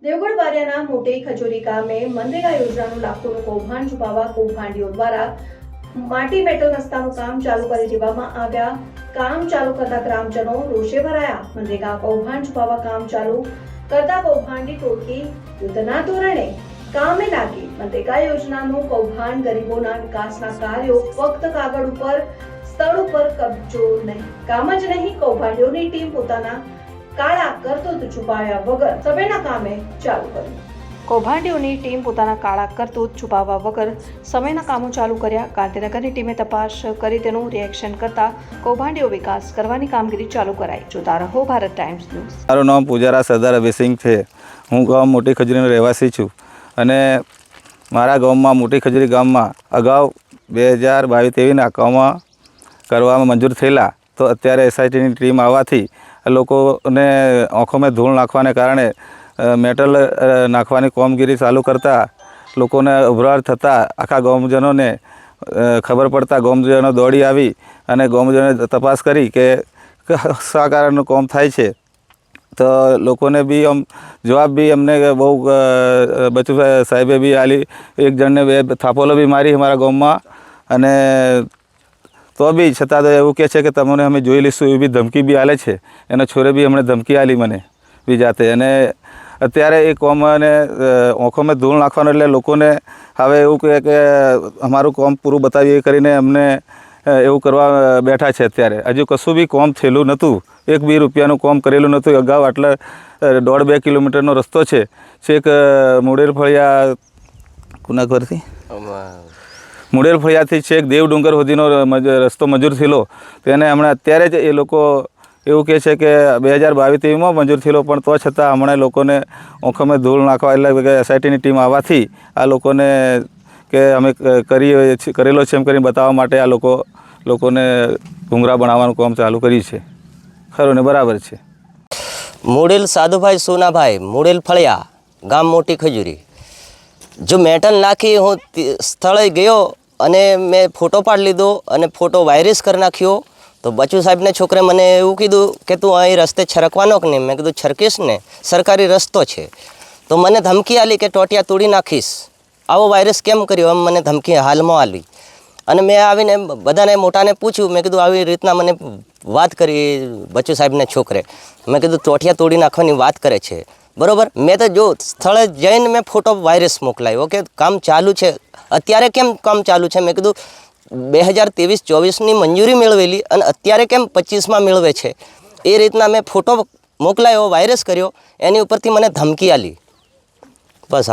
દેવગઢ બારિયાના મોટી ખજૂરી ગામે મનરેગા યોજનાનું લાખોનું કૌભાંડ છુપાવવા કૌભાંડીઓ દ્વારા માટી મેટલ રસ્તાનું કામ ચાલુ કરી દેવામાં આવ્યા। કામ ચાલુ કરતા ગ્રામજનો રોષે ભરાયા। મનરેગા કૌભાંડ છુપાવવા કામ ચાલુ કરતા કૌભાંડી ટોળકી યુદ્ધના ધોરણે કામે લાગી। મનરેગા યોજનાનું કૌભાંડ ગરીબોના વિકાસના કાર્યો ફક્ત કાગળ ઉપર સ્થળ ઉપર કબજો નહીં, કામ જ નહીં, કૌભાંડીઓની ટીમ પોતાના કાળા કરતૂત છુપાવ્યા વગર સમયના કામે ચાલુ કર્યું। કૌભાંડીઓની ટીમ પોતાના કાળા કરતૂત છુપાવવા વગર સમયના કામો ચાલુ કર્યા। ગાંધીનગરની ટીમે તપાસ કરી તેનું રિએક્શન કરતા કૌભાંડીઓ વિકાસ કરવાની કામગીરી ચાલુ કરાઈ। જોતા રહો ભારત ટાઈમ્સ ન્યૂઝ। મારું નામ પૂજારા સરદાર અભિસિંહ છે। હું ગામ મોટી ખજૂરીનો રહેવાસી છું અને મારા ગામમાં મોટી ખજૂરી ગામમાં અગાઉ 2022-23ના કામમાં કરવામાં મંજૂર થયેલા, તો અત્યારે એસઆઈટીની ટીમ આવવાથી લોકોને આંખોમાં ધૂળ નાખવાને કારણે મેટલ નાખવાની કામગીરી ચાલુ કરતા લોકોને ઉભરાટ થતાં આખા ગામજનોને ખબર પડતા ગામજનો દોડી આવી અને ગામજનોએ તપાસ કરી કે શા કારણનું કામ થાય છે। તો લોકોને બી જવાબ બી અમને બહુ બચુ સાહેબે બી આલી। એક જણને 2 થાપોલો બી મારી અમારા ગામમાં અને તો બી છતાં તો એવું કહે છે કે તમને અમે જોઈ લઈશું એવી ધમકી બી આલે છે। એના છોરે બી હમણાં ધમકી આલી મને બી જાતે। અને અત્યારે એ કોમ અને આંખોમાં ધૂળ નાખવાનું એટલે લોકોને હવે એવું કહે કે અમારું કામ પૂરું બતાવીએ કરીને અમને એવું કરવા બેઠા છે। અત્યારે હજુ કશું બી કામ થયેલું નહોતું, 1 રૂપિયાનું કામ કરેલું નહોતું। અગાઉ આટલા 1.5-2 કિલોમીટરનો રસ્તો છે, છેક મુડેર ફળિયા કોના ઘરથી મુડેર ફળિયાથી છેક દેવડુંગર સુધીનો રસ્તો મંજૂર થયેલો, તેને હમણાં અત્યારે જ એ લોકો એવું કહે છે કે 2022-23માં મંજૂર થયેલો, પણ તો છતાં હમણાં લોકોને આંખોમાં ધૂળ નાખવા એટલે એસઆઈટીની ટીમ આવવાથી આ લોકોને કે અમે કરેલો છે એમ કરીને બતાવવા માટે આ લોકોને ભૂંગરા બનાવવાનું કામ ચાલુ કર્યું છે। ખરું ને બરાબર છે। મુડેલ સાધુભાઈ સોનાભાઈ, મુડેલ ફળિયા, ગામ મોટી ખજૂરી। જો મેટલ નાખી હું સ્થળે ગયો અને મેં ફોટો પાડી લીધો અને ફોટો વાયરસ કરી નાખ્યો, તો બચુ સાહેબને છોકરે મને એવું કીધું કે તું અહીં રસ્તે છરકવાનો કે નહીં? મેં કીધું છરકીશ ને, સરકારી રસ્તો છે। તો મને ધમકી આલી કે ટોટિયા તોડી નાખીશ, આવો વાયરસ કેમ કર્યો, એમ મને ધમકી હાલમાં આલી। અને મેં આવીને બધાને મોટાને પૂછ્યું, મેં કીધું આવી રીતના મને વાત કરી બચુ સાહેબને છોકરે। મેં કીધું ટોટિયા તોડી નાખવાની વાત કરે છે, બરાબર। મેં તો જો સ્થળે જઈને મેં ફોટો વાયરસ મોકલાયો કે કામ ચાલુ છે, અત્યારે કેમ કામ ચાલુ છે? મેં કીધું 2023-24ની મંજૂરી મેળવેલી અને અત્યારે કેમ 25માં મેળવે છે? એ રીતના મેં ફોટો મોકલાયો, વાયરસ કર્યો, એની ઉપરથી મને ધમકી આલી। બસ।